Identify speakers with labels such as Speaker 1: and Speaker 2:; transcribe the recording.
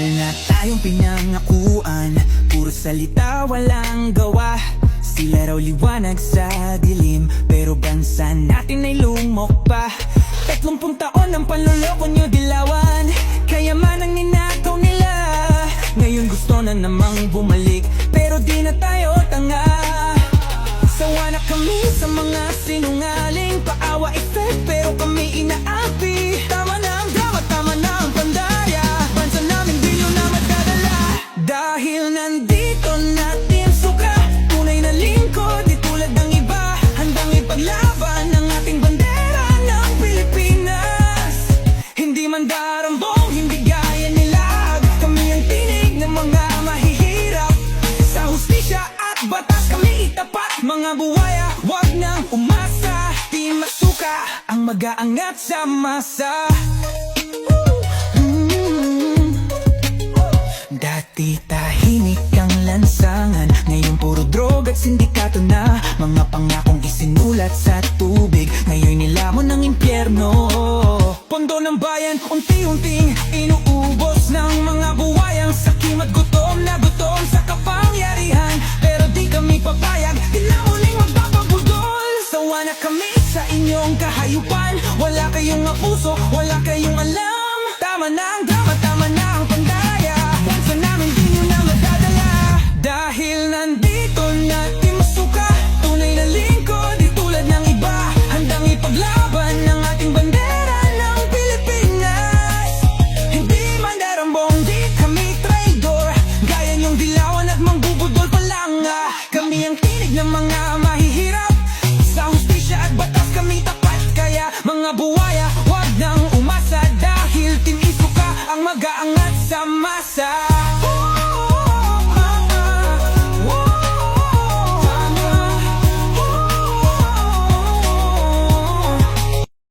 Speaker 1: Matagal na tayong pinangakuan, puro salita walang gawa. Sila raw liwanag sa dilim, pero bansa natin ay lumok pa. 30 taon ang panloloko nyo dilawan, kayaman ang ninakaw nila. Ngayon gusto na namang bumalik, pero di na tayo tanga. Sawa na kami sa mga sinungaling, paawa effect pero kami inaapi. Tama na ang drama, tama na ang pandaya, bansa namin di nyo na madadala. Dahil nandito natin suka, tunay na lingkod di tulad ng iba. Handang ipaglaban ang ating bandera ng Pilipinas. Hindi man darambong, hindi gaya nila. Kami ang tinig ng mga mahihirap, sa hustisya at batas kami itapat. Mga buwaya, wag nang umasa, di masuka ang mag-aangat sa masa. Dati tahimik ang lansangan, ngayon puro drog at sindikato na. Mga pangakong isinulat sa tubig, ngayon nilamon ng impyerno. Pondo ng bayan, unti-unting inuubos ng mga buwayang sakim at gutom na gutom sa kapangyarihan. Pero di kami papayag, di na muling magpapabudol. Sawa na kami sa inyong kahayupan, wala kayong puso, wala kayong alam. Tama na ang drama, tama na ang pandaya, bansa namin di nyo na madadala. Dahil nandito natin masuka, tunay na lingkod di tulad ng iba. Handang ipaglaban ng ating bandera ng Pilipinas. Hindi man darambong, di kami traidor, gaya nyong dilawan at mangbubudol pa lang. Kami ang tinig ng mga mahihirap, sa hustisya at batas kami tapat. Kaya mga buwaya, wag nang umasa, dahil Team Isuka ang mag-aangat sa masa.